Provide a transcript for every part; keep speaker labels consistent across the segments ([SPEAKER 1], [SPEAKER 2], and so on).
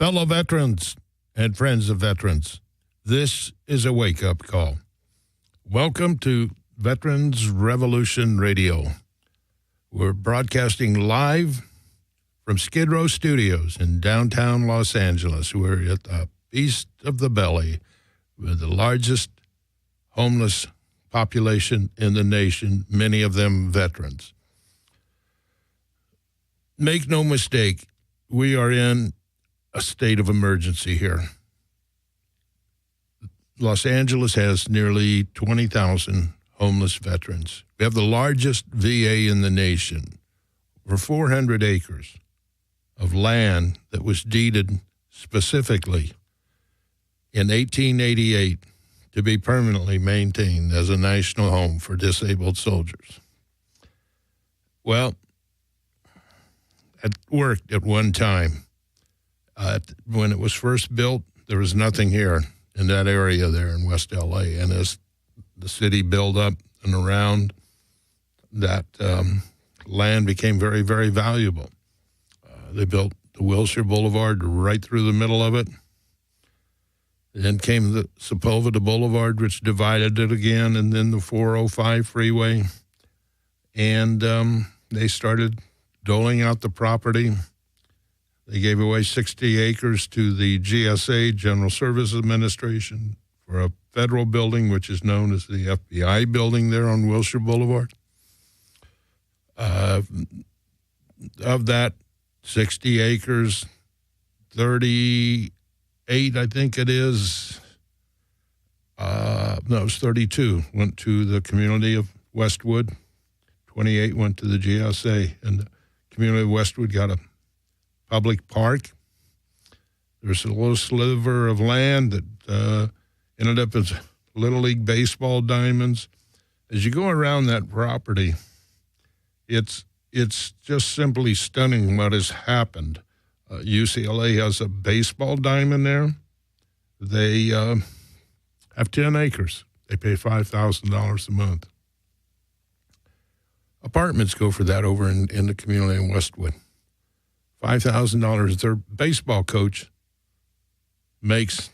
[SPEAKER 1] Fellow veterans and friends of veterans, this is a wake-up call. Welcome to Veterans Revolution Radio. We're broadcasting live from Skidrow Studios in downtown Los Angeles. We're at the Feast of the Belly, with the largest homeless population in the nation, many of them veterans. Make no mistake, we are in a state of emergency here. Los Angeles has nearly 20,000 homeless veterans. We have the largest VA in the nation, over 400 acres of land that was deeded specifically in 1888 to be permanently maintained as a national home for disabled soldiers. Well, it worked at one time. When it was first built, there was nothing here in that area there in West L.A. And as the city built up and around, that land became very, very valuable. They built the Wilshire Boulevard right through the middle of it. Then came the Sepulveda Boulevard, which divided it again, and then the 405 freeway. And they started doling out the property. They gave away 60 acres to the GSA, General Services Administration, for a federal building, which is known as the FBI building there on Wilshire Boulevard. Of that 60 acres, 38, I think it is, no, it was 32, went to the community of Westwood. 28 went to the GSA, and the community of Westwood got a public park. There's a little sliver of land that ended up as Little League baseball diamonds. As you go around that property, it's just simply stunning what has happened. UCLA has a baseball diamond there. They have 10 acres. They pay $5,000 a month. Apartments go for that over in the community in Westwood. $5,000. Their baseball coach makes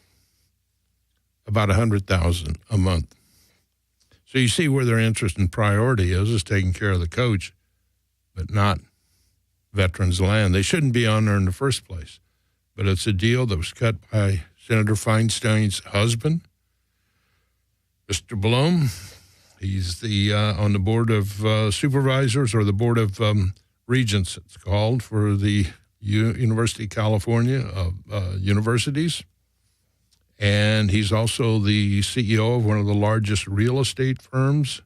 [SPEAKER 1] about $100,000 a month. So you see where their interest and priority is taking care of the coach, but not veterans' land. They shouldn't be on there in the first place. But it's a deal that was cut by Senator Feinstein's husband, Mr. Blum. He's the on the board of supervisors, or the board of Regents, it's called, for the University of California universities. And he's also the CEO of one of the largest real estate firms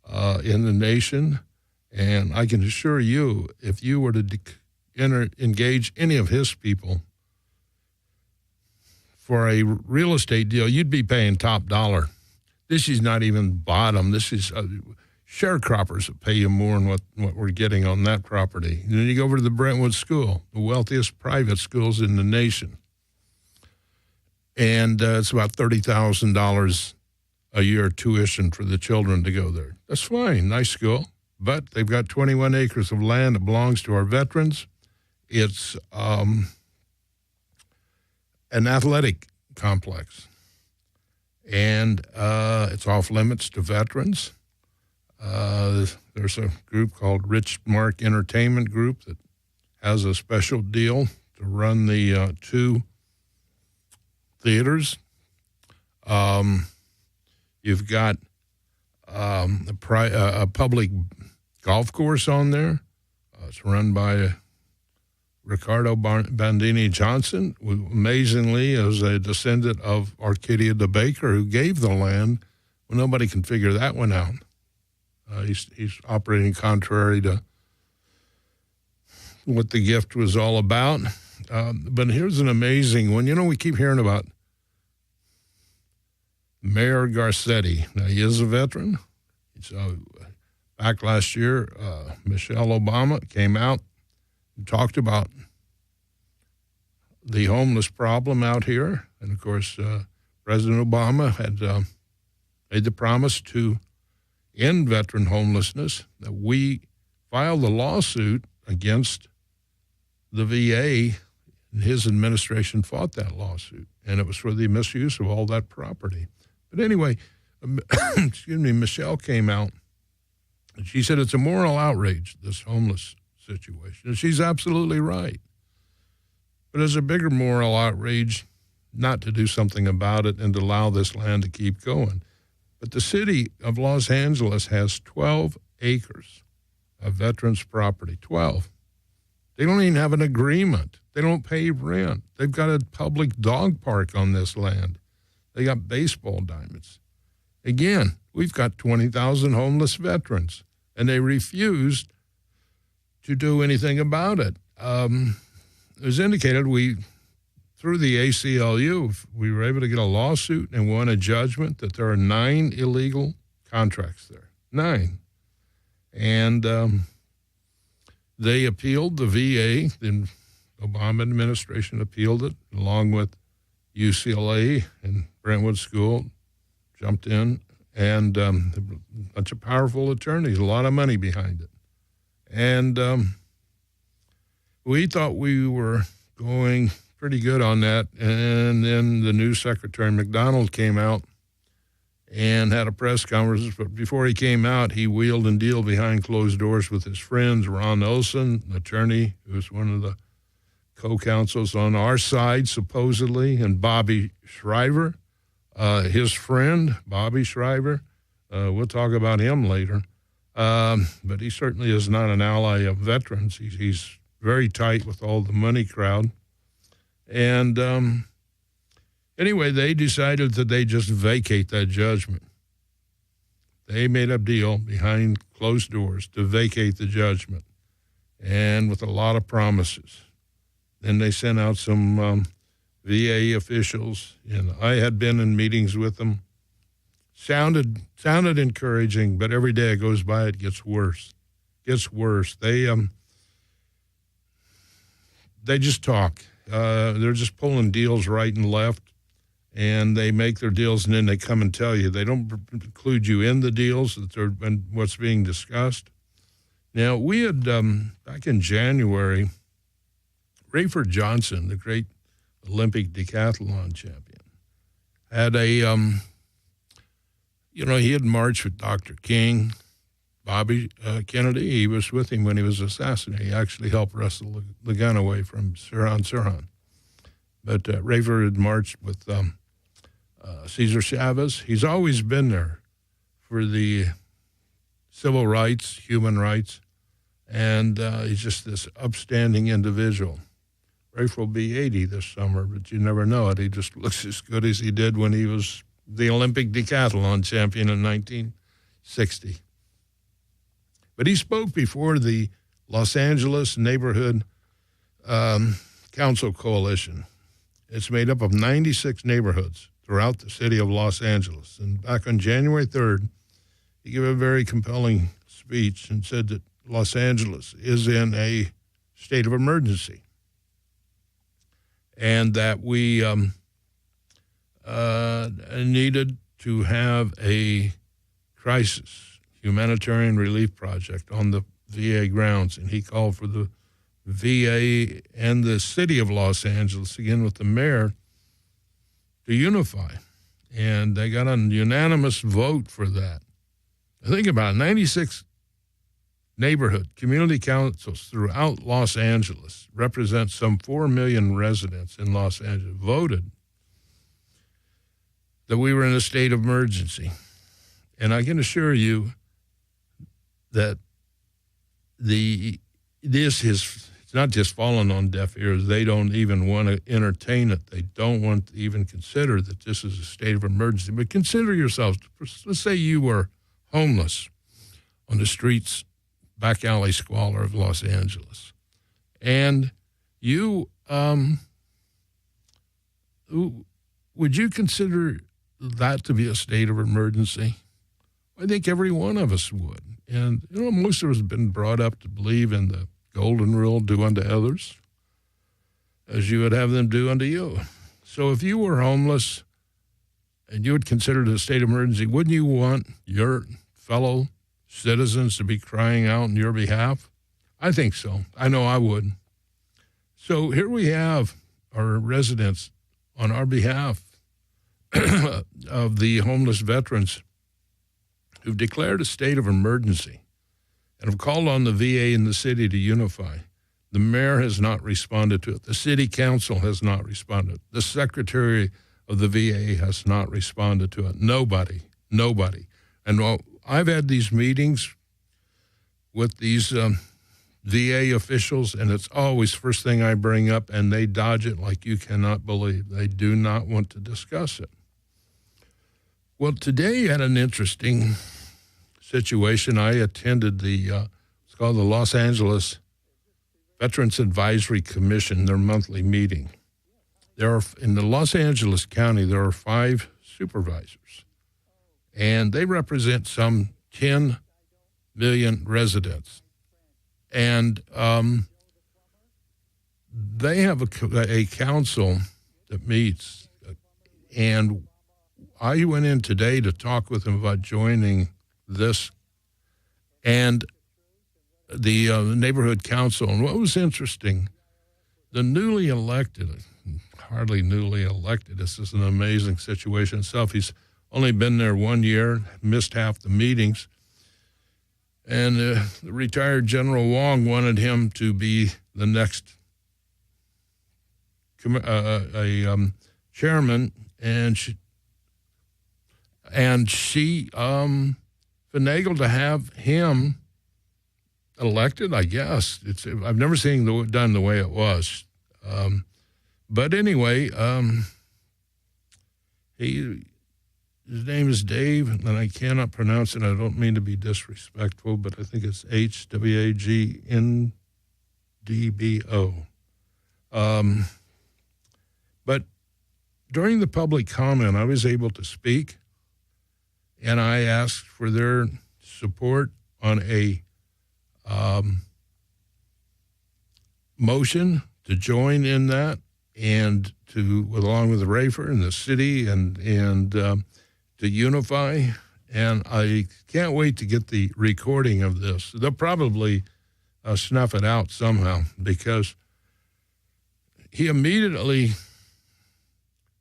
[SPEAKER 1] in the nation. And I can assure you, if you were to engage any of his people for a real estate deal, you'd be paying top dollar. This is not even bottom. This is sharecroppers that pay you more than what we're getting on that property. And then you go over to the Brentwood School, the wealthiest private schools in the nation. And it's about $30,000 a year tuition for the children to go there. That's fine, nice school. But they've got 21 acres of land that belongs to our veterans. It's an athletic complex. And it's off limits to veterans. There's a group called Rich Mark Entertainment Group that has a special deal to run the two theaters. You've got a public golf course on there. It's run by Ricardo Bandini Johnson, who amazingly is a descendant of Arcadia the Baker, who gave the land. Well, nobody can figure that one out. He's operating contrary to what the gift was all about. But here's an amazing one. You know, we keep hearing about Mayor Garcetti. Now, he is a veteran. Back last year, Michelle Obama came out and talked about the homeless problem out here. And, of course, President Obama had made the promise to end veteran homelessness, that we filed a lawsuit against the VA And his administration fought that lawsuit, and it was for the misuse of all that property. But anyway, Michelle came out, and she said it's a moral outrage, this homeless situation. And she's absolutely right. But it's a bigger moral outrage not to do something about it and to allow this land to keep going. But the city of Los Angeles has 12 acres of veterans' property, 12. They don't even have an agreement. They don't pay rent. They've got a public dog park on this land. They got baseball diamonds. Again, we've got 20,000 homeless veterans, and they refused to do anything about it. It was indicated through the ACLU, we were able to get a lawsuit and won a judgment that there are 9 illegal contracts there. 9. And they appealed, the VA, the Obama administration appealed it, along with UCLA and Brentwood School, jumped in, and a bunch of powerful attorneys, a lot of money behind it. And we thought we were going pretty good on that, and then the new Secretary McDonald came out and had a press conference, but before he came out, he wheeled and dealed behind closed doors with his friends, Ron Olson, an attorney who's one of the co-counsels on our side, supposedly, and Bobby Shriver, his friend, Bobby Shriver. We'll talk about him later. But he certainly is not an ally of veterans. He's very tight with all the money crowd. And anyway, they decided that they just vacate that judgment. They made a deal behind closed doors to vacate the judgment, and with a lot of promises. Then they sent out some VA officials, and I had been in meetings with them. Sounded encouraging, but every day it goes by, it gets worse. Gets worse. They just talk. They're just pulling deals right and left, and they make their deals, and then they come and tell you. They don't include you in the deals that they're what's being discussed. Now, we had, back in January, Rayford Johnson, the great Olympic decathlon champion, had he had marched with Dr. King, Bobby Kennedy. He was with him when he was assassinated. He actually helped wrestle the gun away from Sirhan. But Rayford had marched with Cesar Chavez. He's always been there for the civil rights, human rights, and he's just this upstanding individual. Rafe will be 80 this summer, but you never know it. He just looks as good as he did when he was the Olympic decathlon champion in 1960. But he spoke before the Los Angeles Neighborhood Council Coalition. It's made up of 96 neighborhoods throughout the city of Los Angeles. And back on January 3rd, he gave a very compelling speech and said that Los Angeles is in a state of emergency, and that we needed to have a crisis humanitarian relief project on the VA grounds. And he called for the VA and the city of Los Angeles, again with the mayor, to unify. And they got a unanimous vote for that. Think about it, 96 neighborhood community councils throughout Los Angeles represent some 4 million residents in Los Angeles, voted that we were in a state of emergency. And I can assure you that it's not just fallen on deaf ears. They don't even want to entertain it. They don't want to even consider that this is a state of emergency. But consider yourselves, let's say you were homeless on the streets, back alley squalor of Los Angeles, and you, would you consider that to be a state of emergency? I think every one of us would. And, most of us have been brought up to believe in the golden rule, do unto others as you would have them do unto you. So if you were homeless and you would consider it a state of emergency, wouldn't you want your fellow citizens to be crying out on your behalf? I think so. I know I would. So here we have our residents on our behalf of the homeless veterans who've declared a state of emergency and have called on the VA and the city to unify. The mayor has not responded to it. The city council has not responded. The secretary of the VA has not responded to it. Nobody. And I've had these meetings with these VA officials, and it's always first thing I bring up, and they dodge it like you cannot believe. They do not want to discuss it. Well, today I had an interesting situation. I attended it's called the Los Angeles Veterans Advisory Commission, their monthly meeting. In the Los Angeles County, there are 5 supervisors, and they represent some 10 million residents. And they have a council that meets, and I went in today to talk with them about joining this and the neighborhood council. And what was interesting, the newly elected, hardly newly elected, this is an amazing situation itself. He's only been there 1 year, missed half the meetings. And the retired General Wong wanted him to be the next chairman, and she finagled to have him elected, I guess. I've never seen done the way it was. But anyway, his name is Dave, and I cannot pronounce it. I don't mean to be disrespectful, but I think it's HWAGNDBO. But during the public comment, I was able to speak, and I asked for their support on a motion to join in that, and along with Rafer and the city, and to unify. And I can't wait to get the recording of this. They'll probably snuff it out somehow, because he immediately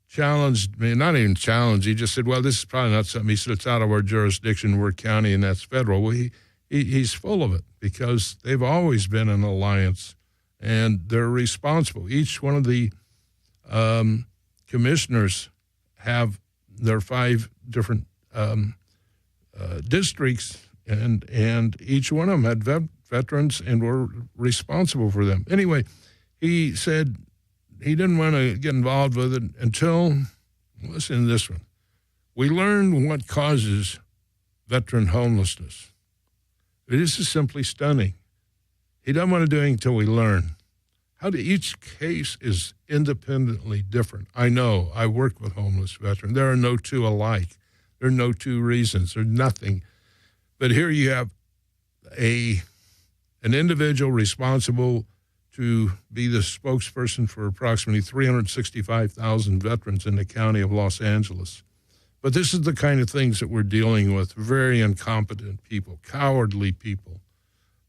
[SPEAKER 1] challenged me, not even challenged, he just said, well, this is probably not something. He said, it's out of our jurisdiction, we're county, and that's federal. Well, he's full of it, because they've always been an alliance, and they're responsible. Each one of the commissioners have their 5 different districts, and each one of them had veterans and were responsible for them. Anyway, he said he didn't want to get involved with it until, listen to this one, we learned what causes veteran homelessness. This is simply stunning. He doesn't want to do it until we learn. Each case is independently different. I know. I work with homeless veterans. There are no two alike. There are no two reasons. There's nothing. But here you have an individual responsible to be the spokesperson for approximately 365,000 veterans in the county of Los Angeles. But this is the kind of things that we're dealing with. Very incompetent people, cowardly people,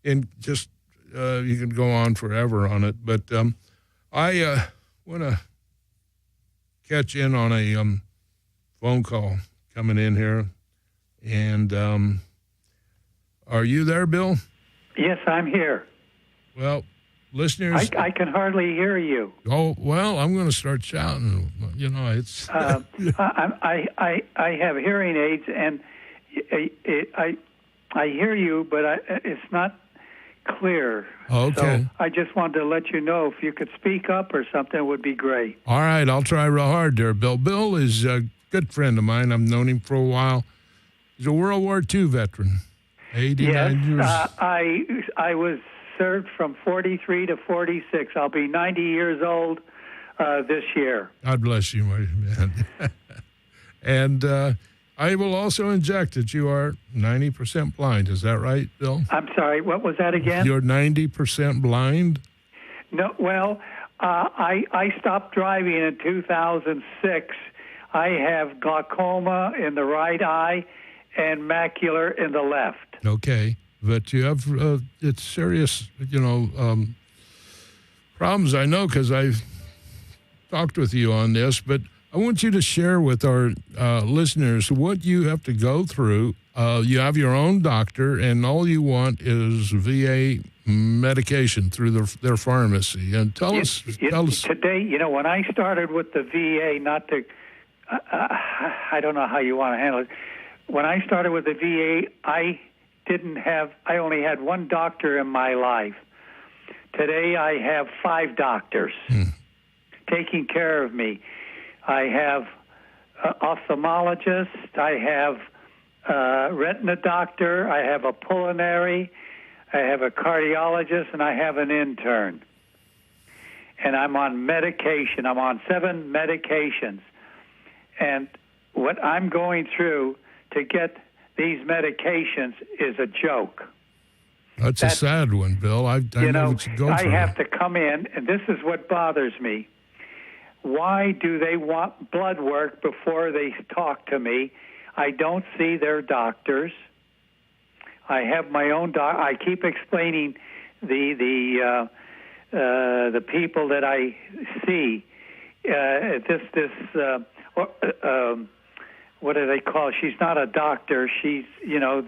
[SPEAKER 1] and just you can go on forever on it. But I want to catch in on a phone call coming in here. And are you there, Bill?
[SPEAKER 2] Yes, I'm here.
[SPEAKER 1] Well, listeners,
[SPEAKER 2] I can hardly hear you.
[SPEAKER 1] Oh, well, I'm going to start shouting. You know, it's.
[SPEAKER 2] I have hearing aids, and I hear you, but it's not clear.
[SPEAKER 1] Okay.
[SPEAKER 2] So I just wanted to let you know, if you could speak up or something, it would be great.
[SPEAKER 1] All right, I'll try real hard there, Bill. Bill is a good friend of mine. I've known him for a while. He's a World War II veteran. 89 years.
[SPEAKER 2] I was served from 43 to 46. I'll be 90 years old this year.
[SPEAKER 1] God bless you, my man. And I will also inject that you are 90% blind. Is that right, Bill?
[SPEAKER 2] I'm sorry, what was that again?
[SPEAKER 1] You're 90% blind?
[SPEAKER 2] No, well, I stopped driving in 2006. I have glaucoma in the right eye and macular in the left.
[SPEAKER 1] Okay, but you have it's serious, problems. I know, because I've talked with you on this, but I want you to share with our listeners what you have to go through. You have your own doctor, and all you want is VA medication through their pharmacy. And tell us
[SPEAKER 2] today. When I started with the VA, I don't know how you want to handle it. When I started with the VA, I only had one doctor in my life. Today, I have 5 doctors taking care of me. I have ophthalmologist. I have retina doctor. I have a pulmonary. I have a cardiologist, and I have an intern. And I'm on medication. I'm on 7 medications. And what I'm going through to get these medications is a joke.
[SPEAKER 1] That's a sad one, Bill. I know what you go through. I
[SPEAKER 2] have to come in, and this is what bothers me. Why do they want blood work before they talk to me? I don't see their doctors. I have my own doc. I keep explaining the people that I see. What do they call? She's not a doctor. She's not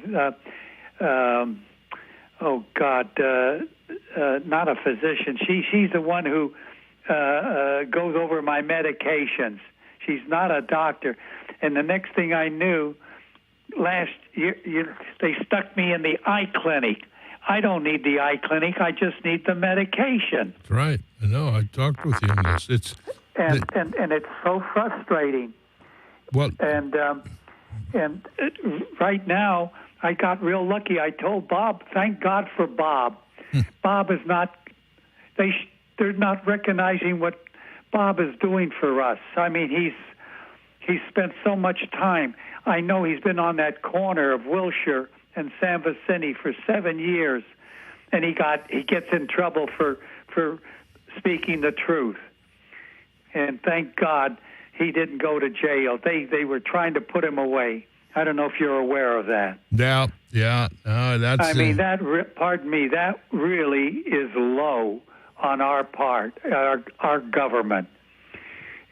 [SPEAKER 2] a physician. She's the one who goes over my medications. She's not a doctor. And the next thing I knew, last year, they stuck me in the eye clinic. I don't need the eye clinic. I just need the medication.
[SPEAKER 1] That's right. I know. I talked with you on this.
[SPEAKER 2] And it's so frustrating.
[SPEAKER 1] Well,
[SPEAKER 2] and right now, I got real lucky. I told Bob, thank God for Bob. Bob is not. They're not recognizing what Bob is doing for us. I mean, he's spent so much time. I know he's been on that corner of Wilshire and San Vicente for 7 years, and he gets in trouble for speaking the truth. And thank God he didn't go to jail. They were trying to put him away. I don't know if you're aware of that.
[SPEAKER 1] Yeah. That's.
[SPEAKER 2] I mean, pardon me. That really is low on our part, our government.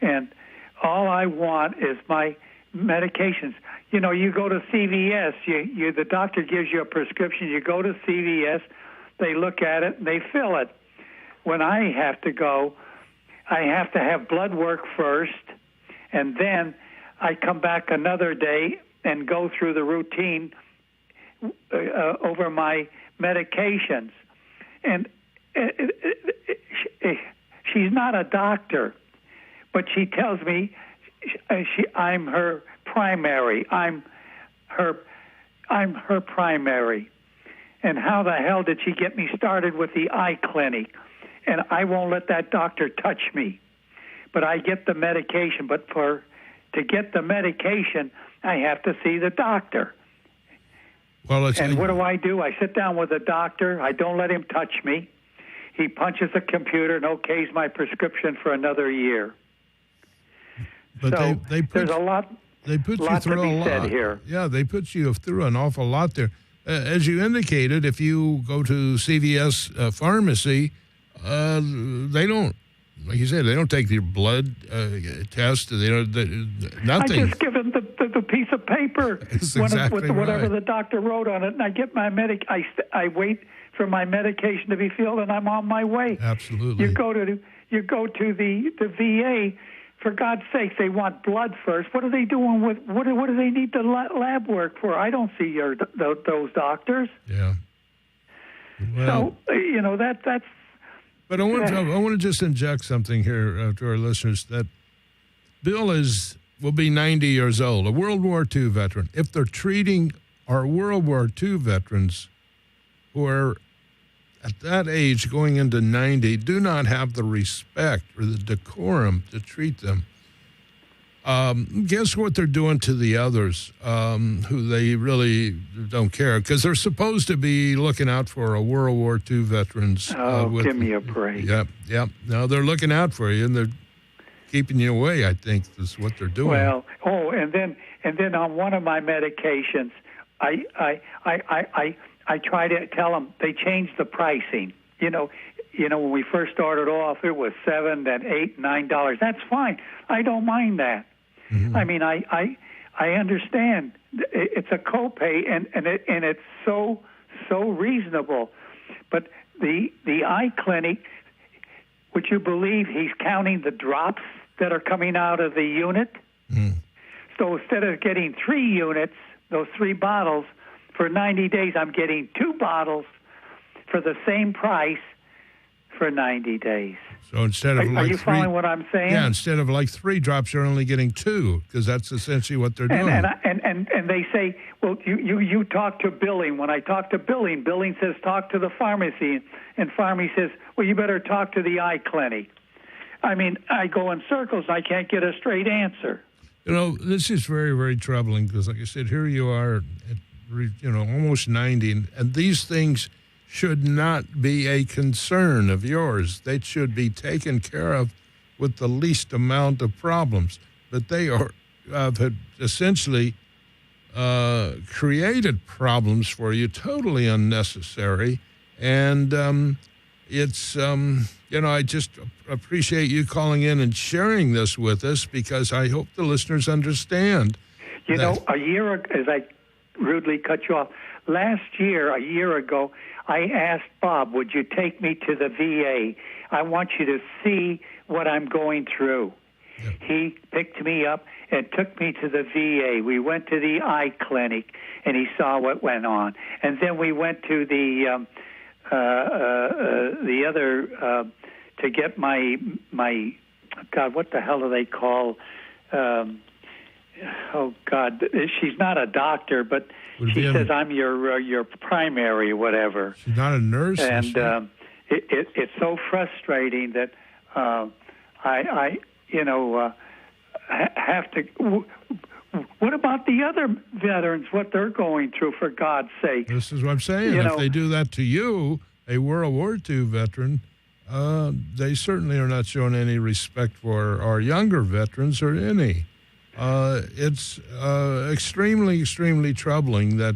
[SPEAKER 2] And all I want is my medications. You go to CVS. The doctor gives you a prescription. You go to CVS. They look at it and they fill it. When I have to go, I have to have blood work first, and then I come back another day and go through the routine over my medications. And she's not a doctor, but she tells me I'm her primary. I'm her primary. And how the hell did she get me started with the eye clinic? And I won't let that doctor touch me. But I get the medication. But to get the medication, I have to see the doctor.
[SPEAKER 1] Well,
[SPEAKER 2] and what do? I sit down with the doctor. I don't let him touch me. He punches the computer and okays my prescription for another year.
[SPEAKER 1] But
[SPEAKER 2] so there's a lot.
[SPEAKER 1] They put
[SPEAKER 2] you
[SPEAKER 1] through a lot
[SPEAKER 2] said here.
[SPEAKER 1] Yeah, they put you through an awful lot there. As you indicated, if you go to CVS pharmacy, they don't, like you said, they don't take your blood test. They don't. Nothing.
[SPEAKER 2] I just give them the piece of paper with whatever the doctor wrote on it, and I get my I wait for my medication to be filled, and I'm on my way.
[SPEAKER 1] Absolutely.
[SPEAKER 2] You go to the VA. For God's sake, they want blood first. What are they doing with what do they need the lab work for? I don't see those doctors.
[SPEAKER 1] Yeah. Well,
[SPEAKER 2] so that's.
[SPEAKER 1] But I want to just inject something here to our listeners that Bill will be 90 years old, a World War II veteran. If they're treating our World War II veterans who are at that age going into 90 do not have the respect or the decorum to treat them, guess what they're doing to the others who they really don't care, because they're supposed to be looking out for a World War II veterans.
[SPEAKER 2] Give me a break.
[SPEAKER 1] Yep. No, they're looking out for you, and they're keeping you away, I think, is what they're doing.
[SPEAKER 2] Well, and then on one of my medications, I try to tell them they changed the pricing. when we first started off, it was $7, then $8, $9. That's fine. I don't mind that. Mm-hmm. I mean, I understand it's a copay, and it's so reasonable. But the eye clinic, would you believe he's counting the drops that are coming out of the unit? Mm. So instead of getting 3 units, those 3 bottles, for 90 days, I'm getting 2 bottles for the same price for 90 days.
[SPEAKER 1] So instead of
[SPEAKER 2] are you following what I'm saying?
[SPEAKER 1] Yeah, instead of like 3 drops, you're only getting 2, because that's essentially what they're doing.
[SPEAKER 2] And they say, well, you talk to billing. When I talk to billing says talk to the pharmacy, and pharmacy says, well, you better talk to the eye clinic. I mean, I go in circles. I can't get a straight answer.
[SPEAKER 1] This is very, very troubling, because, like I said, here you are at, almost 90, and these things should not be a concern of yours. They should be taken care of with the least amount of problems. But they have essentially created problems for you, totally unnecessary. And I just appreciate you calling in and sharing this with us, because I hope the listeners understand.
[SPEAKER 2] A year ago, as I rudely cut you off, a year ago, I asked Bob, would you take me to the VA? I want you to see what I'm going through. Yeah. He picked me up and took me to the VA. We went to the eye clinic, and he saw what went on. And then we went to the other to get my God, what the hell do they call? Oh God, she's not a doctor, but she says I'm your primary, whatever.
[SPEAKER 1] She's not a nurse,
[SPEAKER 2] and it's so frustrating that I have to. What about the other veterans? What they're going through, for God's sake?
[SPEAKER 1] This is what I'm saying. If they do that to you, a World War II veteran, they certainly are not showing any respect for our younger veterans or any. It's extremely, extremely troubling that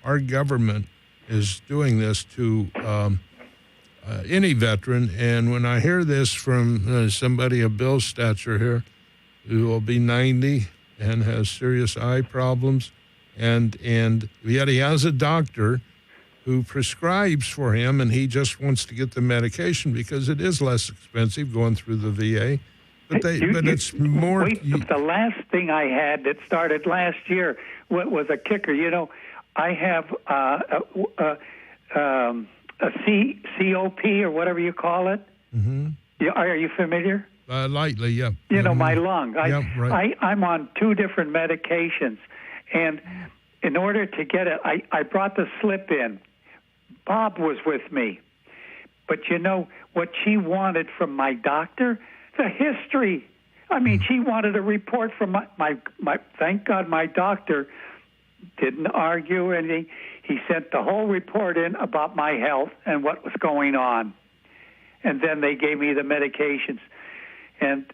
[SPEAKER 1] our government is doing this to any veteran. And when I hear this from somebody of Bill's stature here, who will be 90 and has serious eye problems, and yet he has a doctor who prescribes for him, and he just wants to get the medication because it is less expensive going through the VA. But it's more.
[SPEAKER 2] The last thing I had that started last year was a kicker. I have a COP or whatever you call it. Mm-hmm. Are you familiar?
[SPEAKER 1] Lightly, yeah.
[SPEAKER 2] My lung.
[SPEAKER 1] Right.
[SPEAKER 2] I'm on 2 different medications, and in order to get it, I brought the slip in. Bob was with me, but what she wanted from my doctor. The history. I mean, she wanted a report from my. Thank God my doctor didn't argue, and he sent the whole report in about my health and what was going on, and then they gave me the medications, and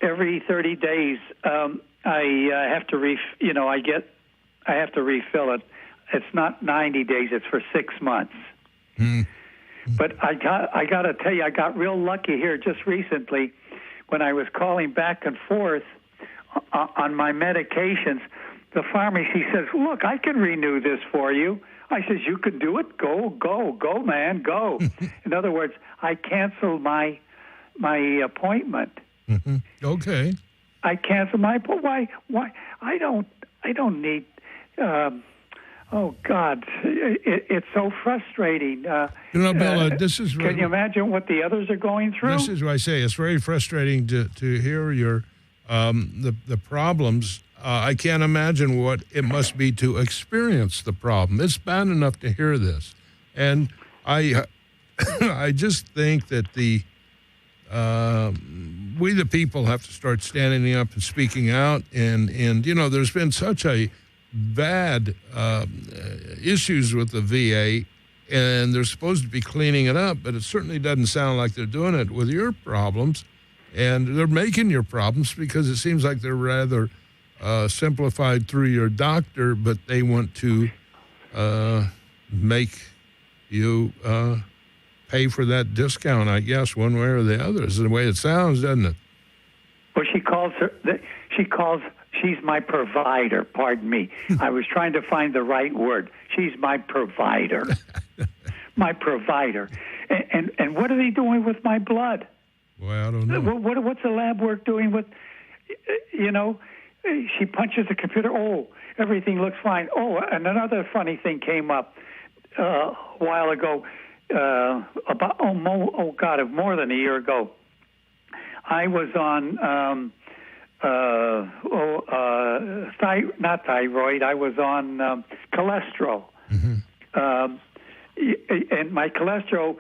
[SPEAKER 2] every 30 days I have to I have to refill it. It's not 90 days; it's for 6 months. Mm. But I got to tell you, I got real lucky here just recently. When I was calling back and forth on my medications, the pharmacy says, look, I can renew this for you. I says, you can do it? Go, man, go. In other words, I canceled my appointment.
[SPEAKER 1] Mm-hmm. Okay.
[SPEAKER 2] I canceled my appointment. Why? I don't need... Oh, God, it's so frustrating.
[SPEAKER 1] Bill, this is...
[SPEAKER 2] Can you imagine what the others are going through?
[SPEAKER 1] This is what I say. It's very frustrating to hear your the problems. I can't imagine what it must be to experience the problem. It's bad enough to hear this. And I just think that we the people have to start standing up and speaking out. And there's been such a bad issues with the VA, and they're supposed to be cleaning it up, but it certainly doesn't sound like they're doing it with your problems, and they're making your problems because it seems like they're rather simplified through your doctor, but they want to make you pay for that discount, I guess, one way or the other. Is the way it sounds, doesn't it?
[SPEAKER 2] Well, she's my provider, pardon me. I was trying to find the right word. She's my provider. My provider. And what are they doing with my blood?
[SPEAKER 1] Well, I don't know.
[SPEAKER 2] What's the lab work doing with, she punches the computer. Oh, everything looks fine. Oh, and another funny thing came up a while ago, more than a year ago. I was on, not thyroid. I was on cholesterol. Mm-hmm. And my cholesterol,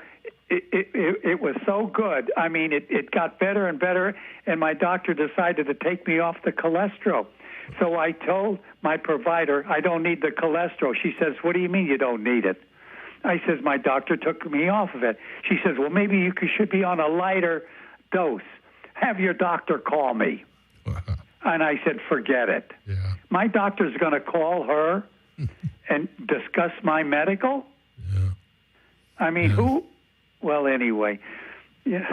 [SPEAKER 2] it was so good. I mean, it got better and better, and my doctor decided to take me off the cholesterol. So I told my provider, I don't need the cholesterol. She says, what do you mean you don't need it? I says, my doctor took me off of it. She says, well, maybe you should be on a lighter dose. Have your doctor call me. And I said, forget it. Yeah. My doctor's going to call her and discuss my medical? Yeah. I mean, who? Well, anyway,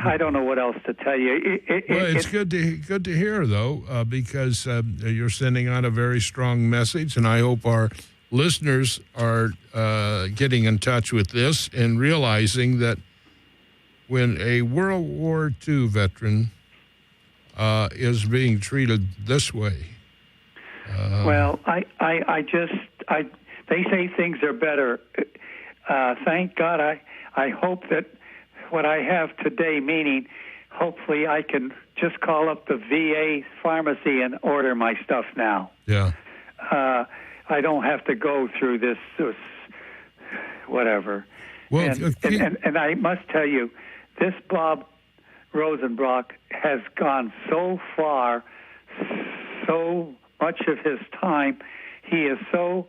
[SPEAKER 2] I don't know what else to tell you.
[SPEAKER 1] It's good to hear, though, because you're sending out a very strong message, and I hope our listeners are getting in touch with this and realizing that when a World War II veteran is being treated this way.
[SPEAKER 2] Well, they say things are better. Thank God. I hope that what I have today, meaning hopefully I can just call up the VA pharmacy and order my stuff now. Yeah. I don't have to go through this whatever. Well, and I must tell you, this Bob Rosenbrock has gone so far, so much of his time. He is so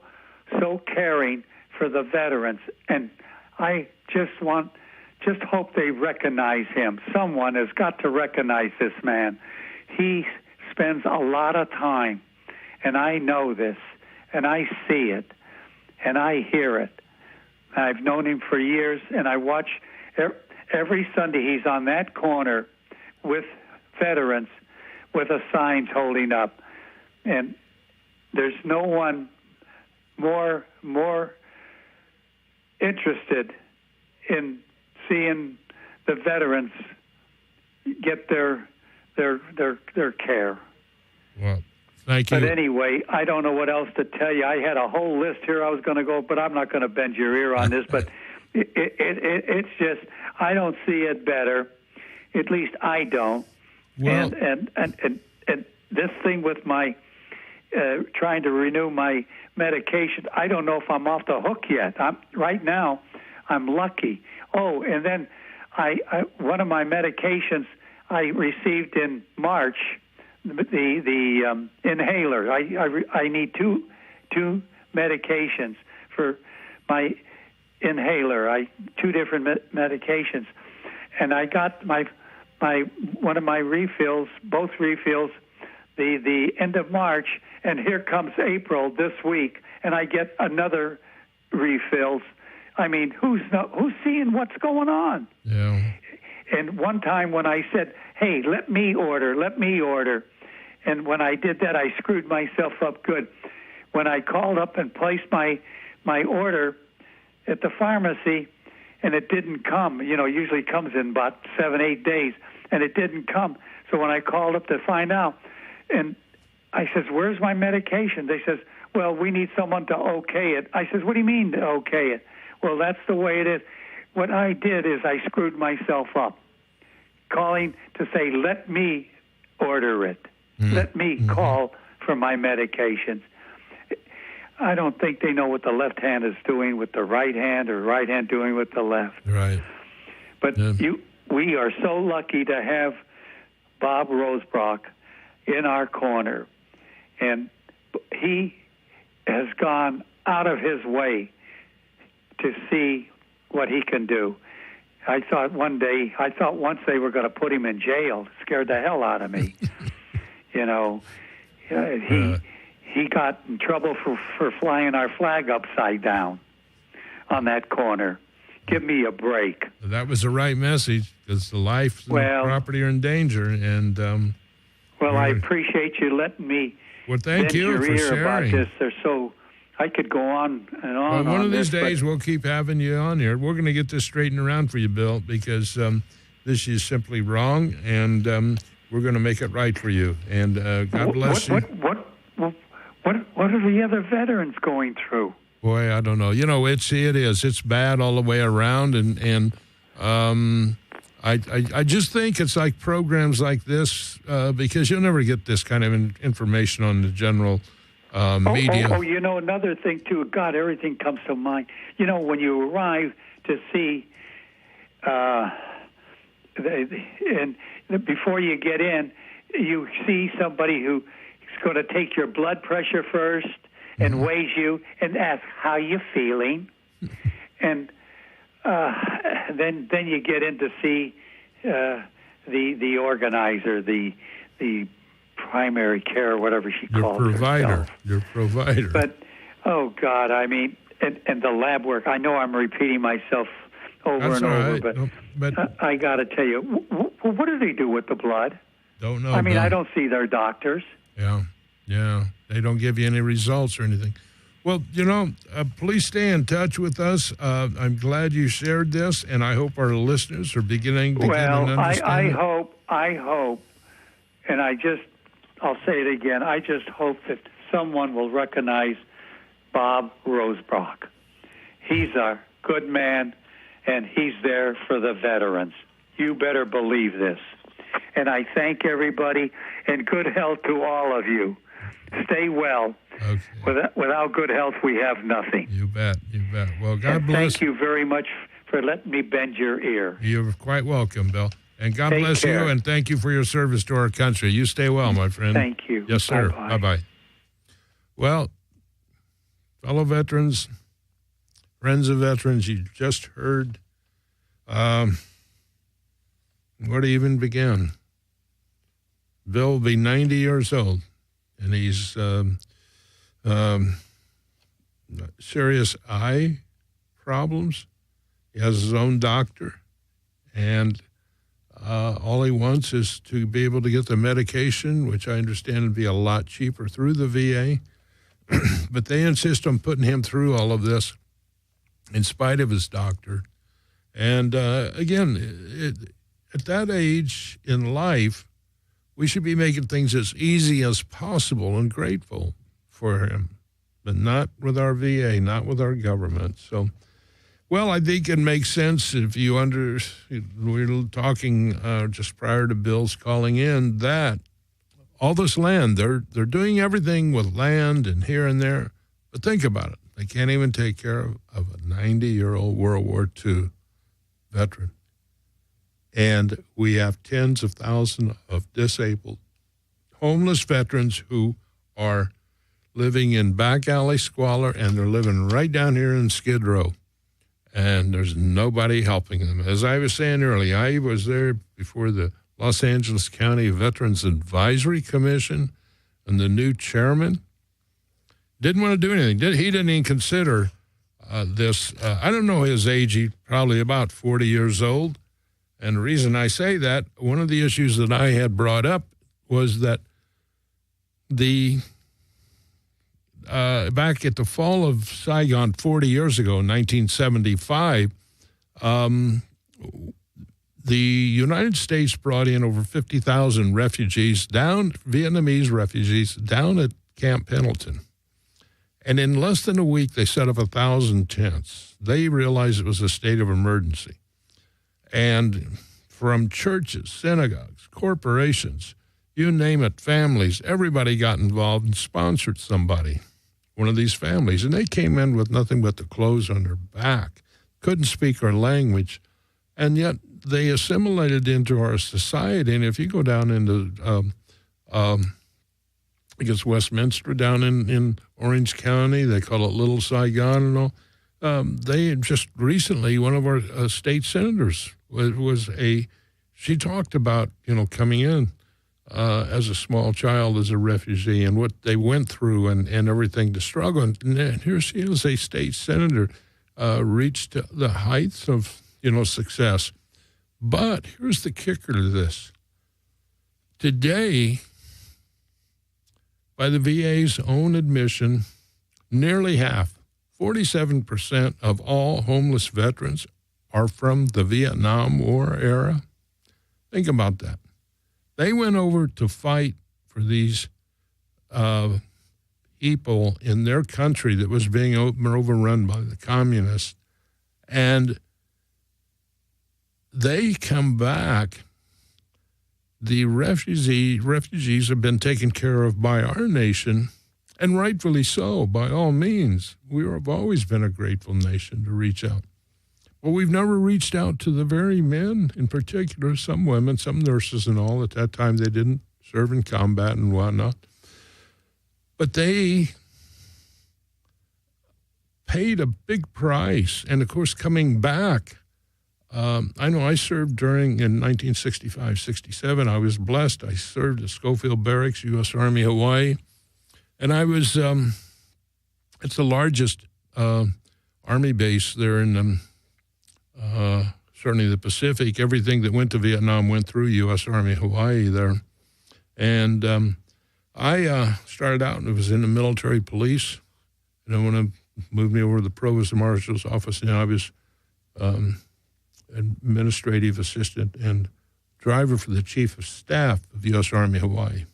[SPEAKER 2] caring for the veterans, and I just hope they recognize him. Someone has got to recognize this man. He spends a lot of time, and I know this, and I see it, and I hear it. I've known him for years, and I watch every Sunday he's on that corner with veterans with a signs holding up, and there's no one more interested in seeing the veterans get their care.
[SPEAKER 1] Well, thank you.
[SPEAKER 2] But anyway, I don't know what else to tell you. I had a whole list here I was going to go, but I'm not going to bend your ear on this. But it's just, I don't see it better. At least I don't. Well, and this thing with my trying to renew my medication, I don't know if I'm off the hook yet. Right now, I'm lucky. Oh, and then I one of my medications I received in March, the inhaler. I need two medications for my inhaler. Two different medications, and I got my one of my refills, both refills, the end of March, and here comes April this week, and I get another refills. I mean, who's seeing what's going on? Yeah. And one time when I said, "Hey, let me order," and when I did that, I screwed myself up good. When I called up and placed my order at the pharmacy, and it didn't come. Usually it comes in about 7-8 days, and it didn't come. So when I called up to find out, and I says, "Where's my medication?" They says, "Well, we need someone to okay it." I says, "What do you mean to okay it?" "Well, that's the way it is." What I did is I screwed myself up, calling to say, "Let me order it. Let me call for my medications." I don't think they know what the left hand is doing with the right hand, or right hand doing with the left. Right. But we are so lucky to have Bob Rosenbrock in our corner, and he has gone out of his way to see what he can do. I thought once they were going to put him in jail. It scared the hell out of me. He got in trouble for flying our flag upside down on that corner. Give me a break.
[SPEAKER 1] That was the right message, because the life and the property are in danger. And
[SPEAKER 2] I appreciate you letting me.
[SPEAKER 1] Well, thank you for sharing
[SPEAKER 2] about this. They're so. I could go on and on.
[SPEAKER 1] Well, one of these days we'll keep having you on here. We're going to get this straightened around for you, Bill, because this is simply wrong, and we're going to make it right for you. And God bless you.
[SPEAKER 2] What are the other veterans going through?
[SPEAKER 1] Boy, I don't know. It is. It's bad all the way around, and I just think it's like programs like this because you'll never get this kind of information on the general media.
[SPEAKER 2] Another thing too. God, everything comes to mind. When you arrive to see, and before you get in, you see somebody who's going to take your blood pressure first and weighs you and asks how you feeling, and then you get in to see the organizer, the primary care, whatever she calls herself.
[SPEAKER 1] Your provider.
[SPEAKER 2] But oh God, I mean, and the lab work. I know I'm repeating myself over and over, but I got to tell you, what do they do with the blood?
[SPEAKER 1] Don't know.
[SPEAKER 2] I mean, I don't see their doctors.
[SPEAKER 1] Yeah. They don't give you any results or anything. Well, please stay in touch with us. I'm glad you shared this, and I hope our listeners are beginning to get an understanding.
[SPEAKER 2] I hope, and I'll say it again, I just hope that someone will recognize Bob Rosebrock. He's a good man, and he's there for the veterans. You better believe this. And I thank everybody, and good health to all of you. Stay well. Okay. Without good health, we have nothing.
[SPEAKER 1] You bet. Well, God bless.
[SPEAKER 2] Thank you very much for letting me bend your ear.
[SPEAKER 1] You're quite welcome, Bill. And God bless you, and thank you for your service to our country. You stay well, my friend.
[SPEAKER 2] Thank you.
[SPEAKER 1] Yes, sir.
[SPEAKER 2] Bye-bye.
[SPEAKER 1] Bye-bye. Well, fellow veterans, friends of veterans, you just heard where to even begin. Bill will be 90 years old, and he's serious eye problems. He has his own doctor, and all he wants is to be able to get the medication, which I understand would be a lot cheaper through the VA. But they insist on putting him through all of this in spite of his doctor. And again, at that age in life, we should be making things as easy as possible and grateful for him, but not with our VA, not with our government. So, well, I think it makes sense if we were talking just prior to Bill's calling in that all this land, they're doing everything with land and here and there. But think about it. They can't even take care of a 90-year-old World War II veteran. And we have tens of thousands of disabled, homeless veterans who are living in back alley squalor, and they're living right down here in Skidrow. And there's nobody helping them. As I was saying earlier, I was there before the Los Angeles County Veterans Advisory Commission, and the new chairman didn't want to do anything. He didn't even consider this. I don't know his age. He's probably about 40 years old. And the reason I say that, one of the issues that I had brought up was that back at the fall of Saigon 40 years ago, in 1975, the United States brought in over 50,000 Vietnamese refugees, down at Camp Pendleton. And in less than a week, they set up 1,000 tents. They realized it was a state of emergency. And from churches, synagogues, corporations, you name it, families, everybody got involved and sponsored somebody, one of these families. And they came in with nothing but the clothes on their back, couldn't speak our language, and yet they assimilated into our society. And if you go down into, I guess, Westminster, down in Orange County, they call it Little Saigon and all, they just recently, one of our state senators she talked about, coming in as a small child, as a refugee, and what they went through and everything to struggle. And here she is, a state senator, reached the heights of, success. But here's the kicker to this. Today, by the VA's own admission, nearly half, 47% of all homeless veterans are from the Vietnam War era. Think about that. They went over to fight for these people in their country that was being overrun by the communists, and they come back. The refugees have been taken care of by our nation, and rightfully so, by all means. We have always been a grateful nation to reach out. But we've never reached out to the very men, in particular, some women, some nurses and all. At that time, they didn't serve in combat and whatnot. But they paid a big price. And, of course, coming back, I know I served in 1965, 67. I was blessed. I served at Schofield Barracks, U.S. Army, Hawaii. And I was, it's the largest Army base there in certainly the Pacific. Everything that went to Vietnam went through U.S. Army Hawaii there. And I started out and was in the military police. And when I moved me over to the Provost Marshal's office, and I was administrative assistant and driver for the Chief of Staff of U.S. Army Hawaii.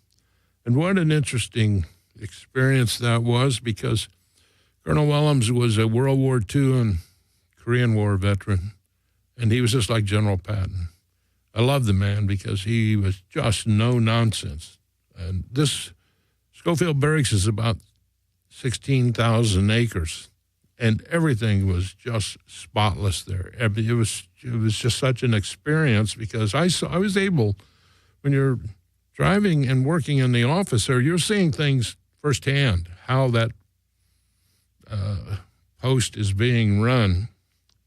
[SPEAKER 1] And what an interesting experience that was, because Colonel Willems was a World War II and Korean War veteran, and he was just like General Patton. I love the man because he was just no nonsense. And this Schofield Barracks is about 16,000 acres, and everything was just spotless there. It was just such an experience because I was able, when you're driving and working in the office there, you're seeing things firsthand, how that post is being run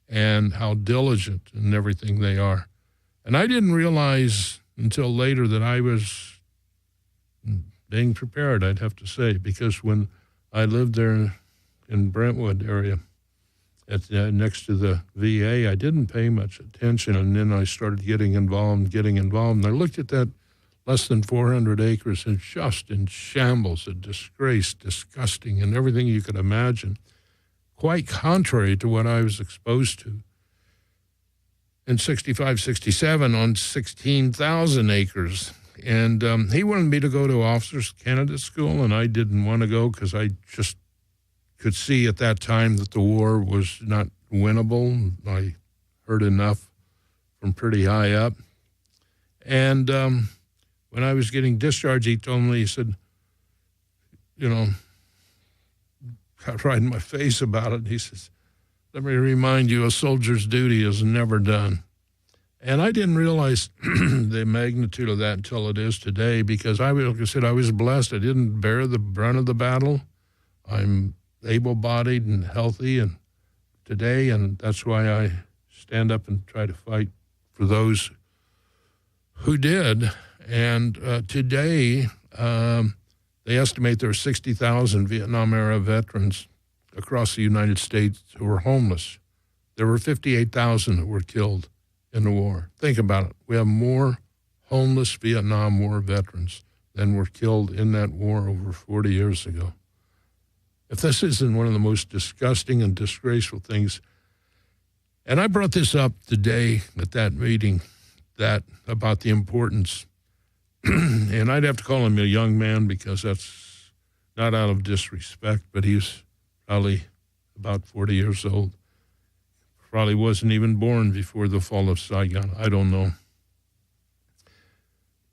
[SPEAKER 1] and how diligent and everything they are. And I didn't realize until later that I was being prepared, I'd have to say, because when I lived there in Brentwood area next to the VA, I didn't pay much attention, and then I started getting involved, and I looked at that less than 400 acres and just in shambles, a disgrace, disgusting, and everything you could imagine, quite contrary to what I was exposed to in 65, 67 on 16,000 acres. And he wanted me to go to officers candidate school, and I didn't want to go because I just could see at that time that the war was not winnable. I heard enough from pretty high up. And when I was getting discharged, he told me, he said, got right in my face about it. He says, let me remind you, a soldier's duty is never done. And I didn't realize the magnitude of that until it is today, because like I said, I was blessed. I didn't bear the brunt of the battle. I'm able-bodied and healthy and today, and that's why I stand up and try to fight for those who did. And today, they estimate there are 60,000 Vietnam-era veterans across the United States who are homeless. There were 58,000 that were killed in the war. Think about it. We have more homeless Vietnam War veterans than were killed in that war over 40 years ago. If this isn't one of the most disgusting and disgraceful things, and I brought this up today at that meeting, about the importance, and I'd have to call him a young man because that's not out of disrespect, but he's probably about 40 years old. Probably wasn't even born before the fall of Saigon. I don't know.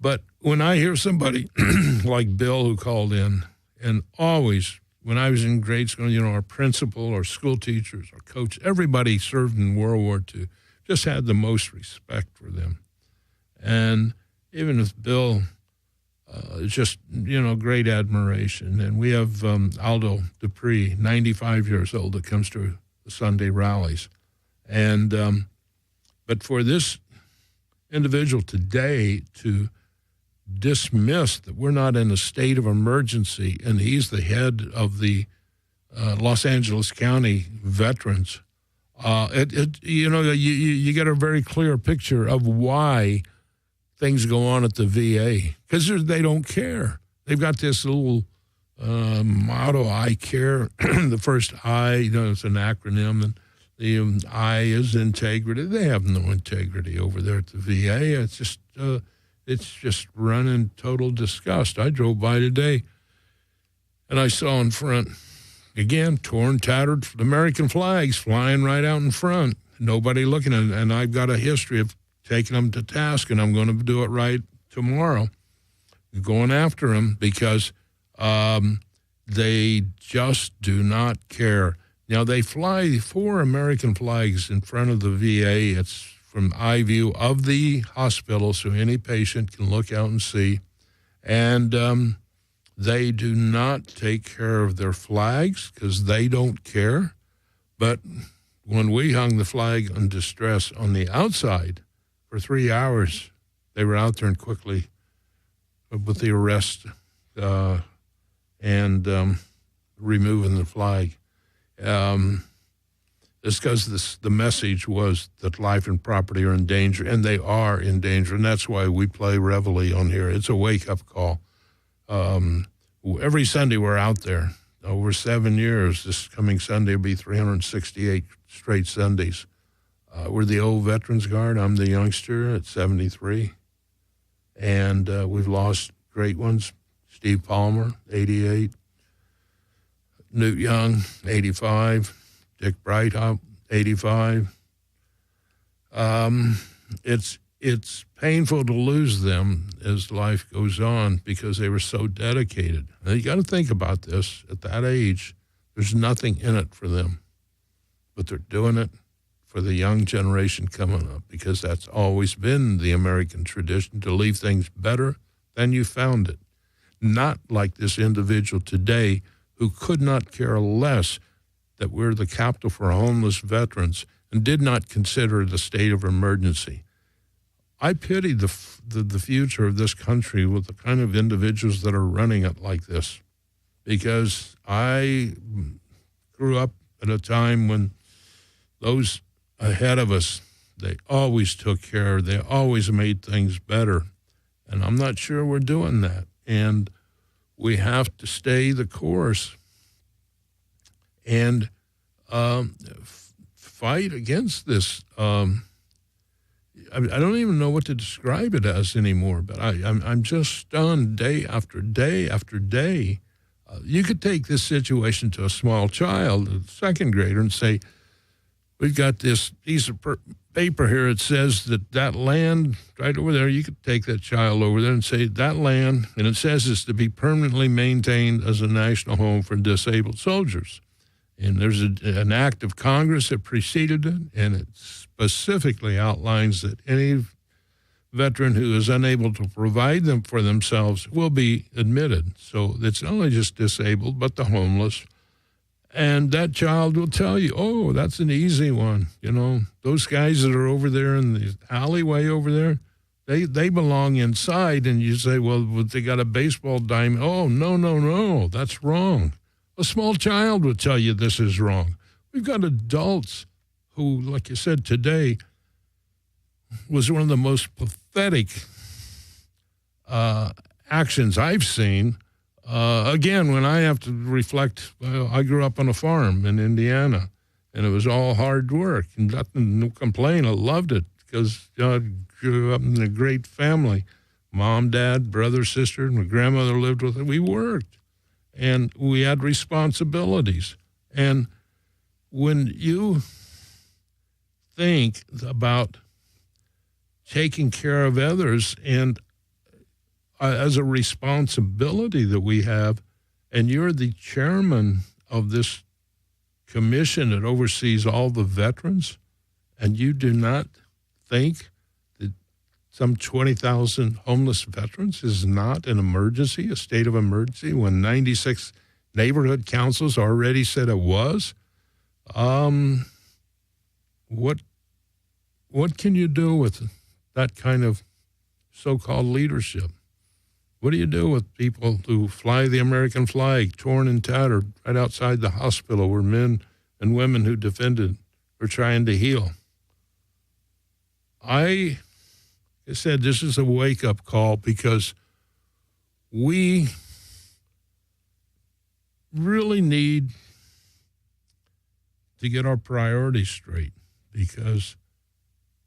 [SPEAKER 1] But when I hear somebody like Bill who called in, and always, when I was in grade school, our principal, our school teachers, our coach, everybody served in World War II, just had the most respect for them. And even with Bill, just, great admiration. And we have Aldo Dupree, 95 years old, that comes to the Sunday rallies. And but for this individual today to dismiss that we're not in a state of emergency, and he's the head of the Los Angeles County veterans, You get a very clear picture of why things go on at the VA, because they don't care. They've got this little motto, I care. The first I, it's an acronym, and the I is integrity. They have no integrity over there at the VA. It's just running total disgust. I drove by today, and I saw in front, again, torn, tattered American flags flying right out in front. Nobody looking at it. And I've got a history of taking them to task, and I'm going to do it right tomorrow, going after them because they just do not care. Now, they fly 4 American flags in front of the VA. It's from eye view of the hospital, so any patient can look out and see. And they do not take care of their flags because they don't care. But when we hung the flag in distress on the outside for 3 hours, they were out there and quickly with the arrest and removing the flag. It's because the message was that life and property are in danger, and they are in danger, and that's why we play Reveille on here. It's a wake-up call. Every Sunday we're out there. Over 7 years, this coming Sunday will be 368 straight Sundays. We're the old Veterans Guard. I'm the youngster at 73. And we've lost great ones. Steve Palmer, 88. Newt Young, 85. Dick Brighthop, 85. It's painful to lose them as life goes on because they were so dedicated. Now, you got to think about this. At that age, there's nothing in it for them, but they're doing it for the young generation coming up because that's always been the American tradition, to leave things better than you found it. Not like this individual today who could not care less that we're the capital for homeless veterans and did not consider the state of emergency. I pity the future of this country with the kind of individuals that are running it like this, because I grew up at a time when those ahead of us, they always took care, they always made things better, and I'm not sure we're doing that. And we have to stay the course and fight against this. I don't even know what to describe it as anymore, but I'm just stunned day after day after day. You could take this situation to a small child, a second grader, and say, we've got this piece of paper here. It says that land right over there, you could take that child over there and say that land, and it says it's to be permanently maintained as a national home for disabled soldiers. And there's an act of Congress that preceded it, and it specifically outlines that any veteran who is unable to provide them for themselves will be admitted. So it's not only just disabled, but the homeless. And that child will tell you, oh, that's an easy one. You know, those guys that are over there in the alleyway over there, they belong inside. And you say, well, they got a baseball diamond. Oh, no, that's wrong. A small child would tell you this is wrong. We've got adults who, like you said today, was one of the most pathetic actions I've seen. Again, when I have to reflect, I grew up on a farm in Indiana, and it was all hard work. And no complaint. I loved it because I grew up in a great family. Mom, dad, brother, sister, and my grandmother lived with it. We worked. And we had responsibilities. And when you think about taking care of others and as a responsibility that we have, and you're the chairman of this commission that oversees all the veterans, and you do not think that some 20,000 homeless veterans is not an emergency, a state of emergency, when 96 neighborhood councils already said it was. What can you do with that kind of so-called leadership? What do you do with people who fly the American flag, torn and tattered, right outside the hospital where men and women who defended for trying to heal. I said this is a wake-up call because we really need to get our priorities straight, because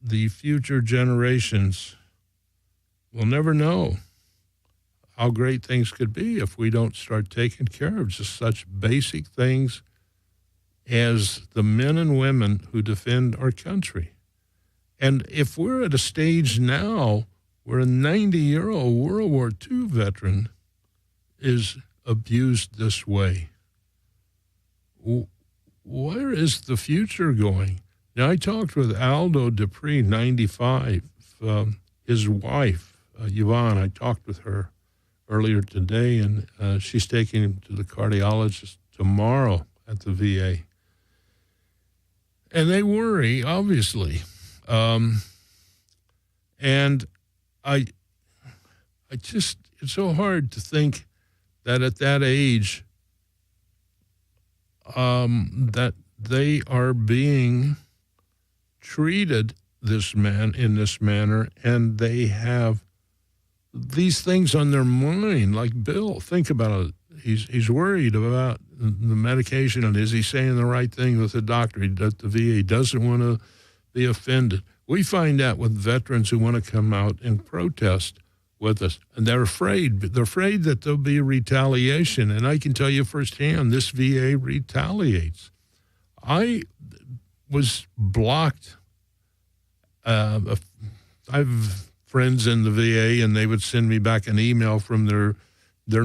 [SPEAKER 1] the future generations will never know how great things could be if we don't start taking care of just such basic things as the men and women who defend our country. And if we're at a stage now where a 90-year-old World War II veteran is abused this way, where is the future going? Now, I talked with Aldo Dupree, 95, his wife, Yvonne. I talked with her earlier today, and she's taking him to the cardiologist tomorrow at the VA. And they worry, obviously. And I just, it's so hard to think that at that age, that they are being treated in this manner, and they have these things on their mind. Like Bill, think about it. He's worried about the medication, and is he saying the right thing with the doctor? The VA doesn't want to be offended. We find that with veterans who want to come out and protest with us, and they're afraid. They're afraid that there'll be a retaliation, and I can tell you firsthand, this VA retaliates. I was blocked. I have friends in the VA, and they would send me back an email from their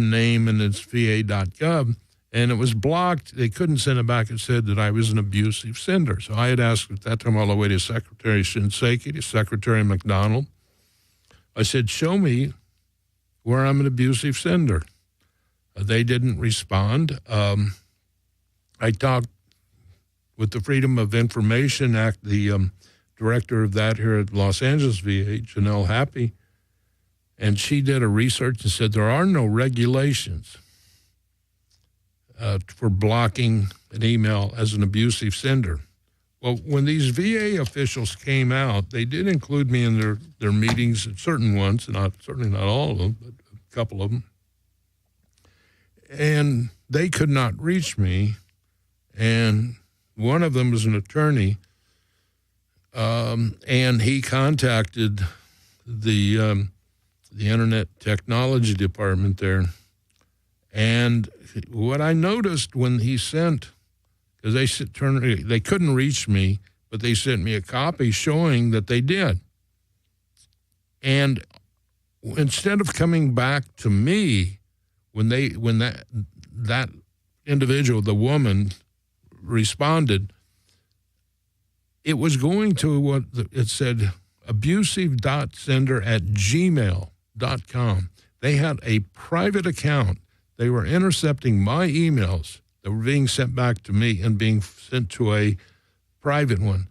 [SPEAKER 1] name, and it's va.gov, and it was blocked. They couldn't send it back. It said that I was an abusive sender. So I had asked at that time all the way to Secretary Shinseki, to Secretary McDonald. I said, show me where I'm an abusive sender. They didn't respond. I talked with the Freedom of Information Act, the director of that here at Los Angeles VA, Janelle Happy, and she did a research and said there are no regulations for blocking an email as an abusive sender. Well, when these VA officials came out, they did include me in their meetings, certain ones, certainly not all of them, but a couple of them. And they could not reach me. And one of them was an attorney, and he contacted the Internet Technology Department there. And what I noticed when he sent, because they couldn't reach me, but they sent me a copy showing that they did. And instead of coming back to me, when that individual, the woman, responded, it was going to it said abusive.sender@gmail.com. They had a private account. They were intercepting my emails that were being sent back to me and being sent to a private one.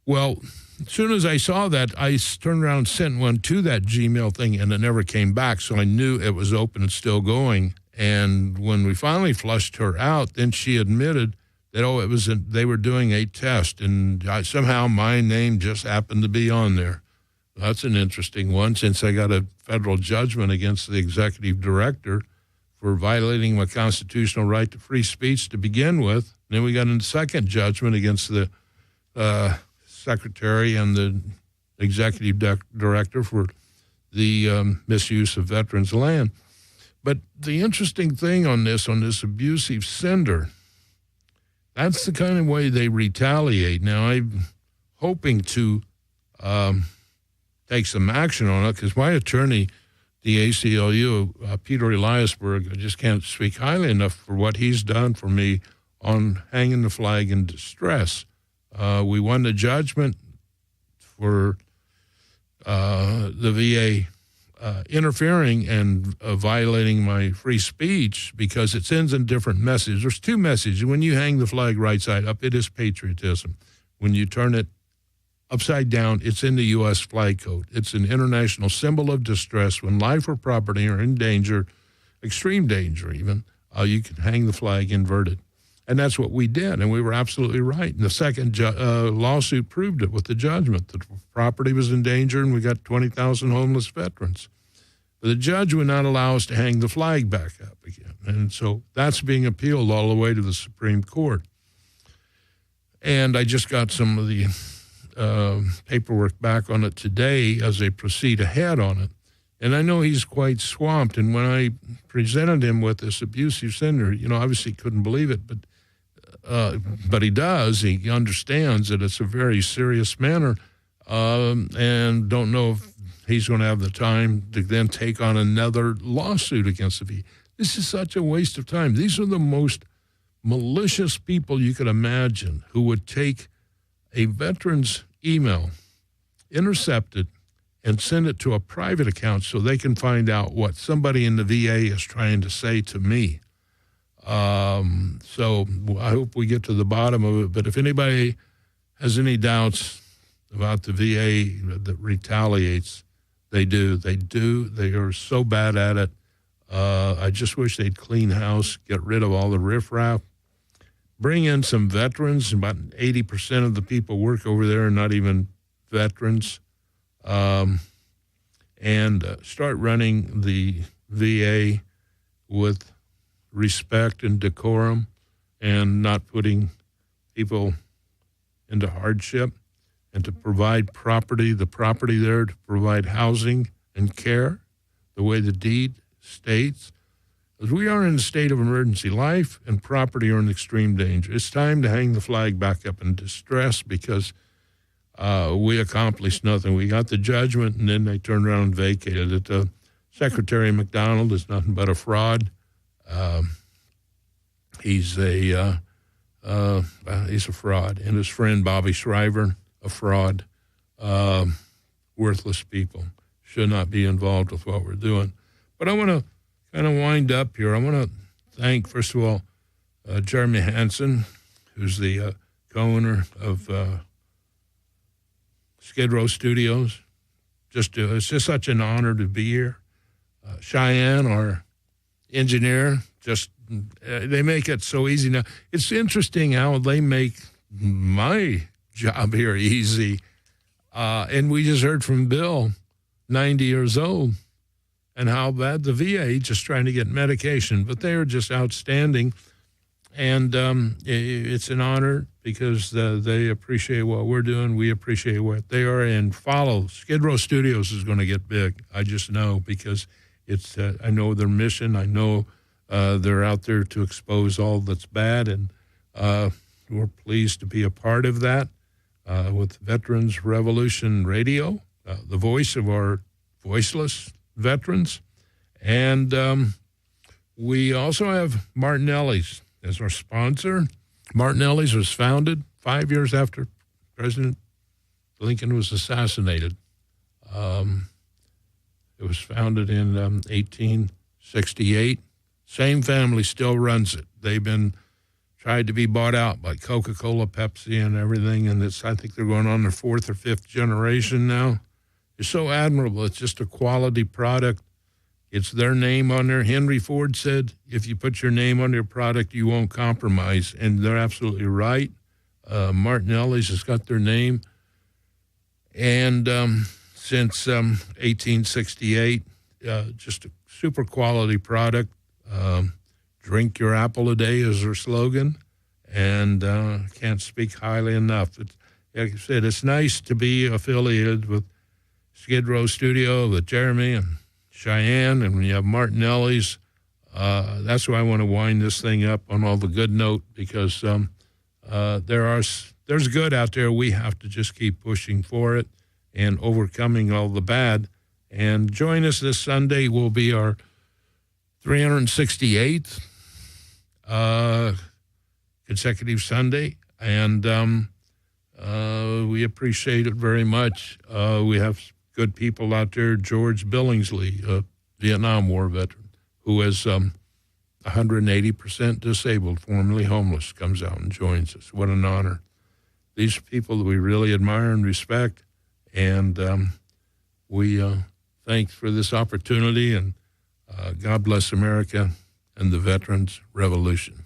[SPEAKER 1] Well, as soon as I saw that, I turned around and sent one to that Gmail thing, and it never came back, so I knew it was open and still going. And when we finally flushed her out, then she admitted that, they were doing a test, and somehow my name just happened to be on there. That's an interesting one, since I got a federal judgment against the executive director for violating my constitutional right to free speech to begin with. Then we got a second judgment against the secretary and the executive director for the misuse of veterans' land. But the interesting thing on this abusive sender, that's the kind of way they retaliate. Now, I'm hoping to take some action on it, because my attorney, the ACLU, Peter Eliasberg, I just can't speak highly enough for what he's done for me on hanging the flag in distress. We won the judgment for the VA interfering and violating my free speech, because it sends a different message. There's two messages. When you hang the flag right side up, it is patriotism. When you turn it upside down, it's in the U.S. flag code. It's an international symbol of distress. When life or property are in danger, extreme danger even, you can hang the flag inverted. And that's what we did, and we were absolutely right. And the second lawsuit proved it with the judgment. The property was in danger, and we got 20,000 homeless veterans. But the judge would not allow us to hang the flag back up again. And so that's being appealed all the way to the Supreme Court. And I just got some of the paperwork back on it today as they proceed ahead on it. And I know he's quite swamped. And when I presented him with this abusive sender, obviously couldn't believe it, but he does. He understands that it's a very serious matter, and don't know if he's going to have the time to then take on another lawsuit against the VA. This is such a waste of time. These are the most malicious people you could imagine who would take a veteran's email, intercept it, and send it to a private account so they can find out what somebody in the VA is trying to say to me. So I hope we get to the bottom of it. But if anybody has any doubts about the VA that retaliates, they do. They are so bad at it. I just wish they'd clean house, get rid of all the riffraff, bring in some veterans. About 80% of the people work over there are not even veterans. And start running the VA with respect and decorum and not putting people into hardship, and to provide the property there to provide housing and care the way the deed states. As we are in a state of emergency, life and property are in extreme danger. It's time to hang the flag back up in distress because we accomplished nothing. We got the judgment, and then they turned around and vacated it. Secretary McDonald is nothing but a fraud. He's a fraud, and his friend Bobby Shriver, a fraud. Worthless people should not be involved with what we're doing. But I want to kind of wind up here. I want to thank, first of all, Jeremy Hansen, who's the co-owner of Skidrow Studios. It's just such an honor to be here. Cheyenne, our engineer, they make it so easy now. It's interesting how they make my job here easy. And we just heard from Bill, 90 years old, and how bad the VA just trying to get medication. But they are just outstanding. And it's an honor because they appreciate what we're doing. We appreciate what they are. And follow. Skidrow Studios is going to get big. I just know because it's. I know their mission. I know they're out there to expose all that's bad. And we're pleased to be a part of that with Veterans Revolution Radio, the voice of our voiceless veterans. And we also have Martinelli's as our sponsor. Martinelli's was founded 5 years after President Lincoln was assassinated. It was founded in 1868. Same family still runs it. They've been tried to be bought out by Coca-Cola, Pepsi, and everything, and I think they're going on their fourth or fifth generation now. It's so admirable. It's just a quality product. It's their name on there. Henry Ford said, if you put your name on your product, you won't compromise. And they're absolutely right. Martinelli's has got their name. And since 1868, just a super quality product. Drink your apple a day is their slogan. And can't speak highly enough. Like I said, it's nice to be affiliated with Skidrow Studio, with Jeremy and Cheyenne, and when you have Martinelli's, that's why I want to wind this thing up on all the good note, because there's good out there. We have to just keep pushing for it and overcoming all the bad. And join us this Sunday. Will be our 368th consecutive Sunday, and we appreciate it very much. We have good people out there. George Billingsley, a Vietnam War veteran, who is 180% disabled, formerly homeless, comes out and joins us. What an honor. These are people that we really admire and respect, and we thank for this opportunity, and God bless America and the Veterans Revolution.